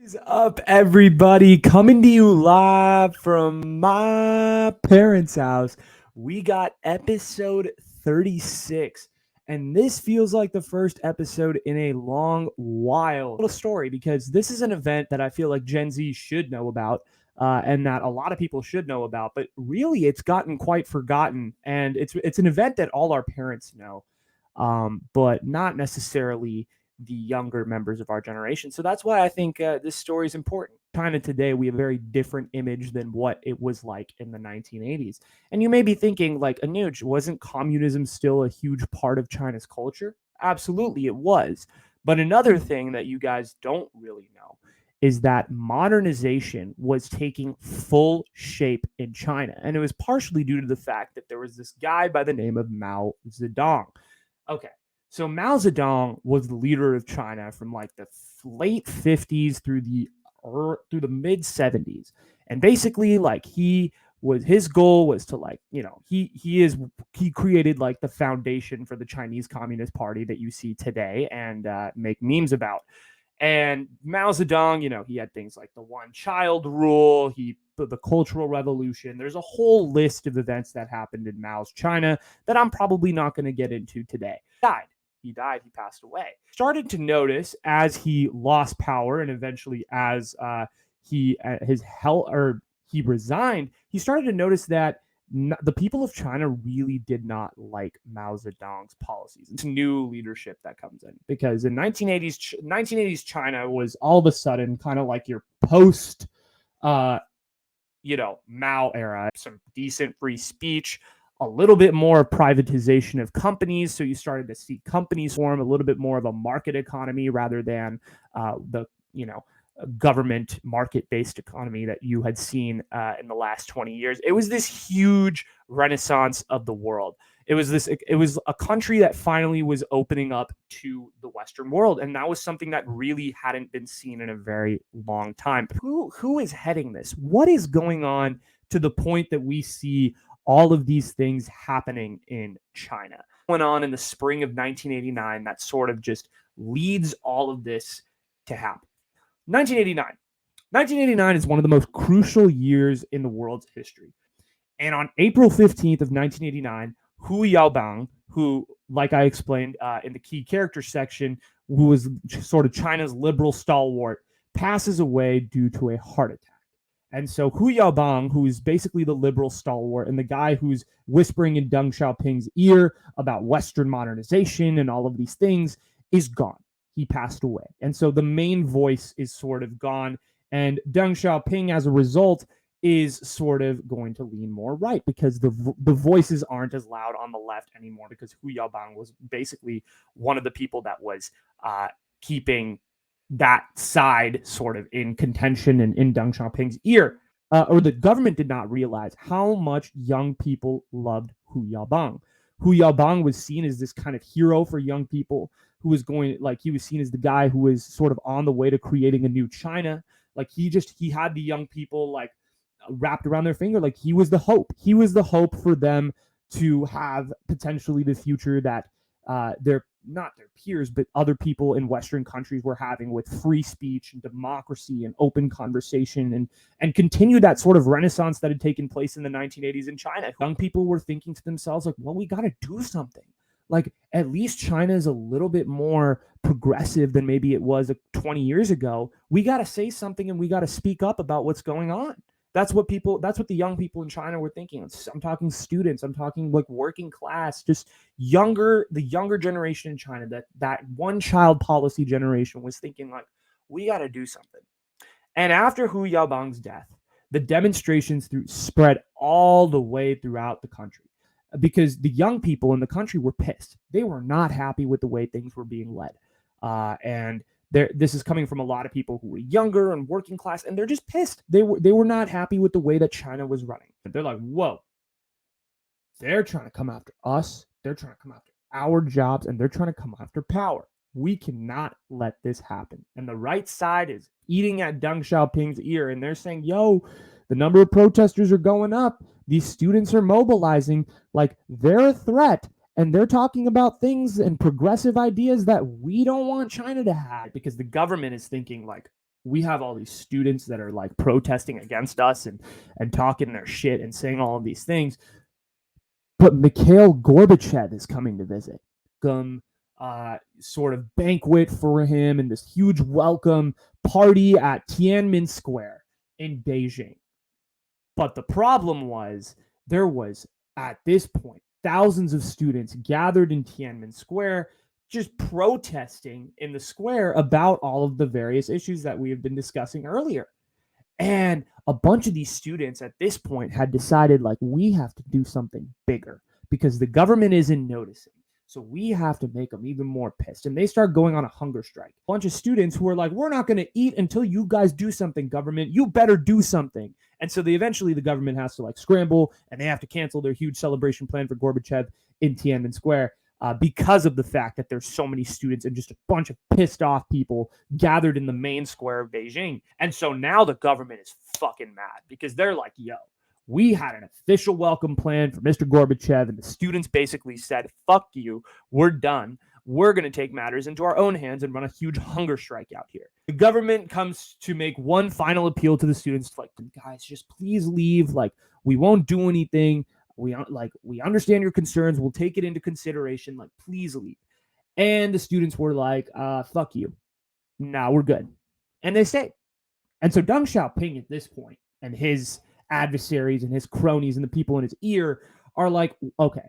Is up, everybody? Coming to you live from my parents' house. We got episode 36, and this feels like the first episode in a long while. Little story because this is an event that I feel like Gen Z should know about, and that a lot of people should know about. But really, it's gotten quite forgotten, and it's an event that all our parents know, but not necessarily the younger members of our generation. So that's why I think this story is important. China today, we have a very different image than what it was like in the 1980s. And you may be thinking, like, Anuj, wasn't communism still a huge part of China's culture? Absolutely, it was. But another thing that you guys don't really know is that modernization was taking full shape in China. And it was partially due to the fact that there was this guy by the name of Mao Zedong. Okay, so Mao Zedong was the leader of China from like the late 50s through the mid 70s. And basically like his goal was to like, he created like the foundation for the Chinese Communist Party that you see today and make memes about. And Mao Zedong, he had things like the one child rule, the Cultural Revolution. There's a whole list of events that happened in Mao's China that I'm probably not going to get into today. He died, he passed away. Started to notice as he lost power and eventually as his health or he resigned, he started to notice that the people of China really did not like Mao Zedong's policies. It's new leadership that comes in because in 1980s China was all of a sudden kind of like your post Mao era, some decent free speech, a little bit more privatization of companies. So you started to see companies form a little bit more of a market economy rather than the government market-based economy that you had seen in the last 20 years. It was this huge renaissance of the world. It was a country that finally was opening up to the Western world, and that was something that really hadn't been seen in a very long time. Who is heading this? What is going on to the point that we see all of these things happening in China? Went on in the spring of 1989 that sort of just leads all of this to happen. 1989. 1989 is one of the most crucial years in the world's history. And on April 15th of 1989, Hu Yaobang, who, like I explained in the key character section, who was sort of China's liberal stalwart, passes away due to a heart attack. And so Hu Yaobang, who is basically the liberal stalwart and the guy who's whispering in Deng Xiaoping's ear about Western modernization and all of these things, is gone. He passed away. And so the main voice is sort of gone. And Deng Xiaoping, as a result, is sort of going to lean more right because the voices aren't as loud on the left anymore because Hu Yaobang was basically one of the people that was keeping that side sort of in contention and in Deng Xiaoping's ear. Or the government did not realize how much young people loved Hu Yaobang. Hu Yaobang was seen as this kind of hero for young people who was he was seen as the guy who was sort of on the way to creating a new China. Like he had the young people like wrapped around their finger. Like he was the hope. He was the hope for them to have potentially the future that they're not their peers, but other people in Western countries were having with free speech and democracy and open conversation and continue that sort of renaissance that had taken place in the 1980s in China. Young people were thinking to themselves, like, well, we got to do something. Like, at least China is a little bit more progressive than maybe it was 20 years ago. We got to say something and we got to speak up about what's going on. That's what the young people in China were thinking. I'm talking students, I'm talking like working class, just the younger generation in China, that one child policy generation was thinking like, we got to do something. And after Hu Yaobang's death, the demonstrations spread all the way throughout the country because the young people in the country were pissed. They were not happy with the way things were being led. And this is coming from a lot of people who were younger and working class, and they're just pissed. They were not happy with the way that China was running. They're like, whoa, they're trying to come after us. They're trying to come after our jobs, and they're trying to come after power. We cannot let this happen. And the right side is eating at Deng Xiaoping's ear, and they're saying, yo, the number of protesters are going up. These students are mobilizing. Like, they're a threat. And they're talking about things and progressive ideas that we don't want China to have because the government is thinking like, we have all these students that are like protesting against us and talking their shit and saying all of these things. But Mikhail Gorbachev is coming to visit. Sort of banquet for him and this huge welcome party at Tiananmen Square in Beijing. But the problem was there was, at this point, thousands of students gathered in Tiananmen Square just protesting in the square about all of the various issues that we have been discussing earlier. And a bunch of these students at this point had decided, like, we have to do something bigger because the government isn't noticing. So we have to make them even more pissed. And they start going on a hunger strike. A bunch of students who are like, we're not going to eat until you guys do something, government. You better do something. And so eventually the government has to like scramble and they have to cancel their huge celebration plan for Gorbachev in Tiananmen Square. Because of the fact that there's so many students and just a bunch of pissed off people gathered in the main square of Beijing. And so now the government is fucking mad because they're like, yo, we had an official welcome plan for Mr. Gorbachev, and the students basically said, fuck you, we're done. We're going to take matters into our own hands and run a huge hunger strike out here. The government comes to make one final appeal to the students, like, guys, just please leave. Like, we won't do anything. We understand your concerns. We'll take it into consideration. Like, please leave. And the students were like, fuck you. Nah, we're good. And they stayed. And so Deng Xiaoping at this point and his adversaries and his cronies and the people in his ear are like, okay,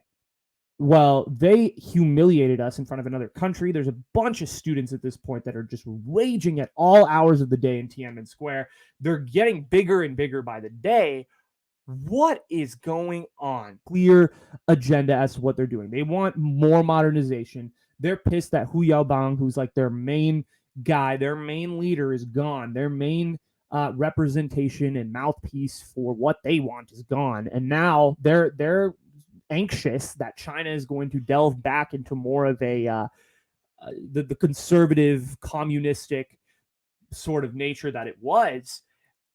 well, they humiliated us in front of another country. There's a bunch of students at this point that are just raging at all hours of the day in Tiananmen Square. They're getting bigger and bigger by the day. What is going on? Clear agenda as to what they're doing. They want more modernization. They're pissed that Hu Yaobang, who's like their main guy, their main leader, is gone. Their main representation and mouthpiece for what they want is gone. And now they're anxious that China is going to delve back into more of a the conservative, communistic sort of nature that it was.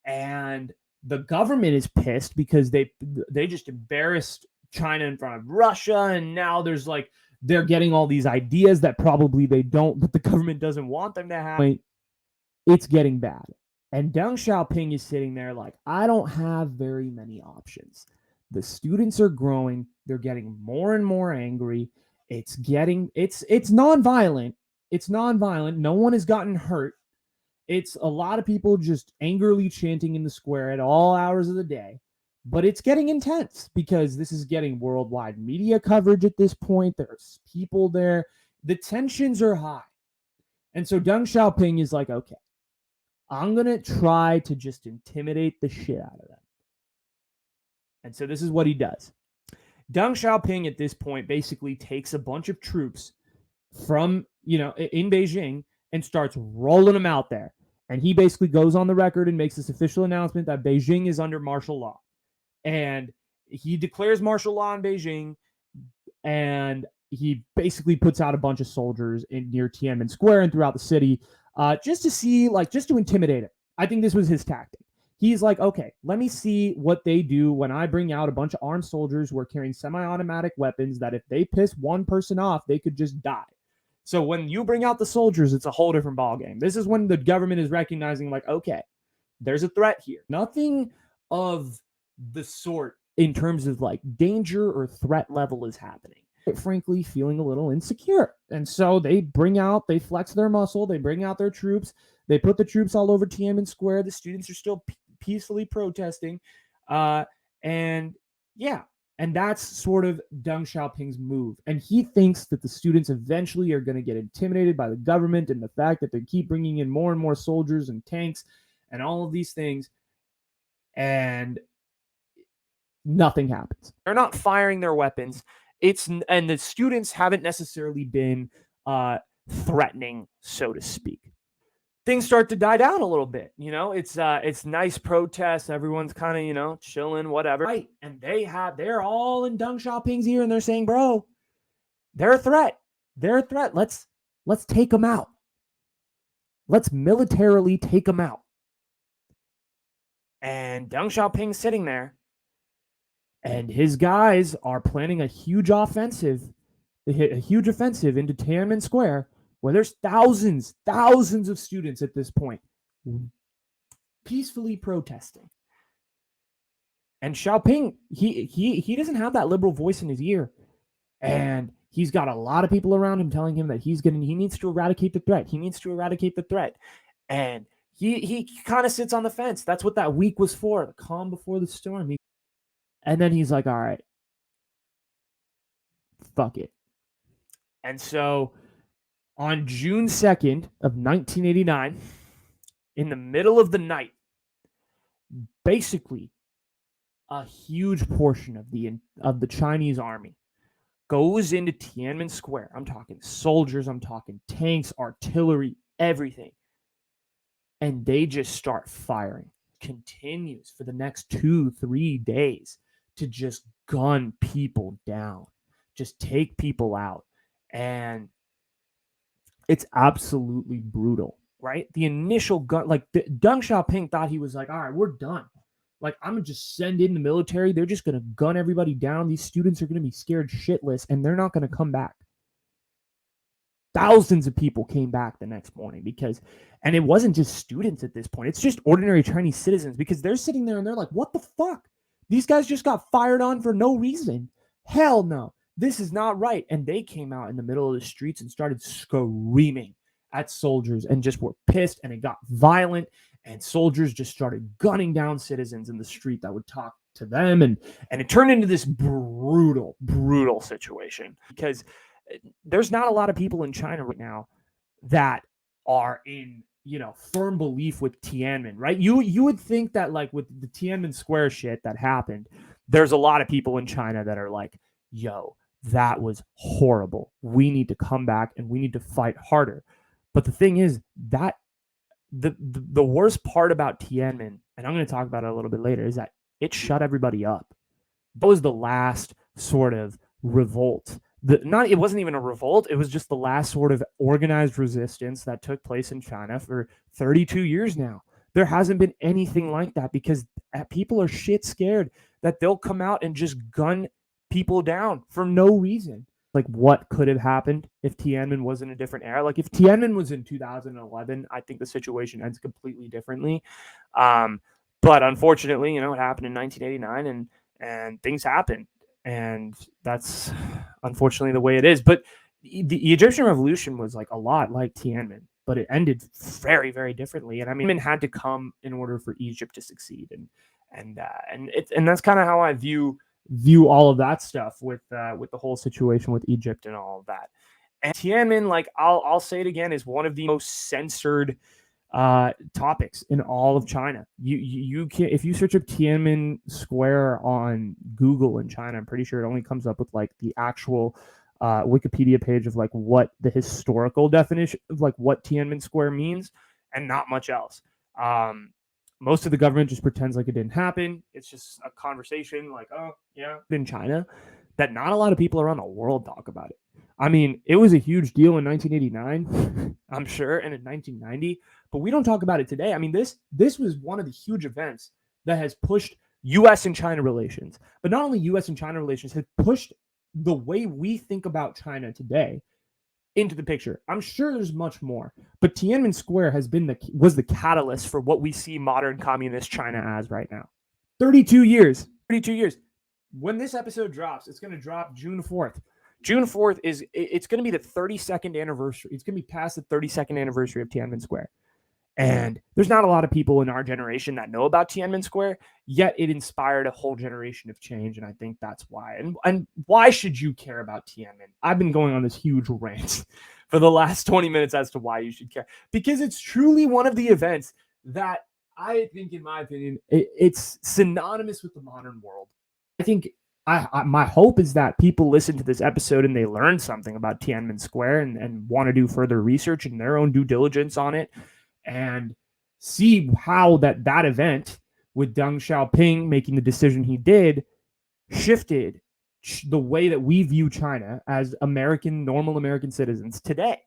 And the government is pissed because they just embarrassed China in front of Russia, and now there's like they're getting all these ideas that probably they don't, that the government doesn't want them to have. It's getting bad. And Deng Xiaoping is sitting there like, I don't have very many options. The students are growing, they're getting more and more angry. It's nonviolent. It's nonviolent. No one has gotten hurt. It's a lot of people just angrily chanting in the square at all hours of the day. But it's getting intense because this is getting worldwide media coverage at this point. There's people there. The tensions are high. And so Deng Xiaoping is like, okay, I'm going to try to just intimidate the shit out of them. And so this is what he does. Deng Xiaoping at this point basically takes a bunch of troops from, in Beijing and starts rolling them out there. And he basically goes on the record and makes this official announcement that Beijing is under martial law. And he declares martial law in Beijing, and he basically puts out a bunch of soldiers near Tiananmen Square and throughout the city, just to intimidate him. I think this was his tactic. He's like, okay, let me see what they do when I bring out a bunch of armed soldiers who are carrying semi-automatic weapons that if they piss one person off, they could just die. So when you bring out the soldiers, it's a whole different ballgame. This is when the government is recognizing, like, okay, there's a threat here. Nothing of the sort in terms of like danger or threat level is happening. Frankly, feeling a little insecure. And so they flex their muscle, they bring out their troops, they put the troops all over Tiananmen Square. The students are still peacefully protesting. And that's sort of Deng Xiaoping's move. And he thinks that the students eventually are going to get intimidated by the government and the fact that they keep bringing in more and more soldiers and tanks and all of these things. And nothing happens. They're not firing their weapons. And the students haven't necessarily been threatening, so to speak. Things start to die down a little bit. It's nice protests. Everyone's kind of, chilling, whatever. Right. And they're all in Deng Xiaoping's ear and they're saying, bro, they're a threat. They're a threat. Let's take them out. Let's militarily take them out. And Deng Xiaoping's sitting there. And his guys are planning a huge offensive into Tiananmen Square, where there's thousands of students at this point peacefully protesting. And Xiaoping, he doesn't have that liberal voice in his ear. And he's got a lot of people around him telling him that he needs to eradicate the threat. He needs to eradicate the threat. And he kind of sits on the fence. That's what that week was for, the calm before the storm. And then he's like, all right, fuck it. And so on June 2nd of 1989, in the middle of the night, basically a huge portion of the Chinese army goes into Tiananmen Square. I'm talking soldiers, I'm talking tanks, artillery, everything. And they just start firing. Continues for the next 2-3 days to just gun people down, just take people out. And it's absolutely brutal, right? The initial gun, like Deng Xiaoping thought he was like, all right, we're done. Like, I'm going to just send in the military. They're just going to gun everybody down. These students are going to be scared shitless, and they're not going to come back. Thousands of people came back the next morning and it wasn't just students at this point. It's just ordinary Chinese citizens, because they're sitting there and they're like, what the fuck? These guys just got fired on for no reason. Hell no. This is not right. And they came out in the middle of the streets and started screaming at soldiers and just were pissed, and it got violent, and soldiers just started gunning down citizens in the street that would talk to them. And it turned into this brutal, brutal situation, because there's not a lot of people in China right now that are in, firm belief with Tiananmen, right? You would think that, like, with the Tiananmen Square shit that happened, there's a lot of people in China that are like, yo, that was horrible. We need to come back and we need to fight harder. But the thing is that the worst part about Tiananmen, and I'm going to talk about it a little bit later, is that it shut everybody up. That was the last sort of revolt. It wasn't even a revolt. It was just the last sort of organized resistance that took place in China for 32 years now. There hasn't been anything like that, because people are shit scared that they'll come out and just gun people down for no reason. Like, what could have happened if Tiananmen was in a different era? Like, if Tiananmen was in 2011, I think the situation ends completely differently. But unfortunately, it happened in 1989, and things happened. And that's unfortunately the way it is. But the Egyptian Revolution was like a lot like Tiananmen, but it ended very, very differently. And I mean, it had to come in order for Egypt to succeed. And that's kind of how I view all of that stuff with the whole situation with Egypt and all of that. And Tiananmen, like, I'll say it again, is one of the most censored topics in all of China. You can, if you search up Tiananmen Square on Google in China, I'm pretty sure it only comes up with like the actual Wikipedia page of like what the historical definition of like what Tiananmen Square means, and not much else. Most of the government just pretends like it didn't happen. It's just a conversation like, oh yeah, in China, that not a lot of people around the world talk about it. I mean, it was a huge deal in 1989, I'm sure, and in 1990, but we don't talk about it today. I mean, this was one of the huge events that has pushed U.S. and China relations, but not only U.S. and China relations, has pushed the way we think about China today into the picture. I'm sure there's much more, but Tiananmen Square was the catalyst for what we see modern communist China as right now. 32 years. When this episode drops, it's going to drop June 4th. June 4th it's going to be the 32nd anniversary. It's going to be past the 32nd anniversary of Tiananmen Square. And there's not a lot of people in our generation that know about Tiananmen Square, yet it inspired a whole generation of change. And I think that's why. And why should you care about Tiananmen? I've been going on this huge rant for the last 20 minutes as to why you should care. Because it's truly one of the events that I think, in my opinion, it's synonymous with the modern world. I think my hope is that people listen to this episode and they learn something about Tiananmen Square and want to do further research and their own due diligence on it, and see how that event with Deng Xiaoping making the decision he did shifted the way that we view China as normal American citizens today.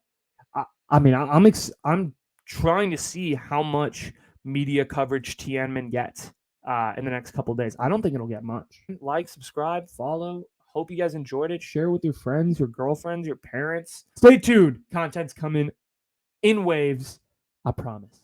I mean, I'm trying to see how much media coverage Tiananmen gets in the next couple of days. I don't think it'll get much. Like, subscribe, follow. Hope you guys enjoyed it. Share with your friends, your girlfriends, your parents. Stay tuned. Content's coming in waves. I promise.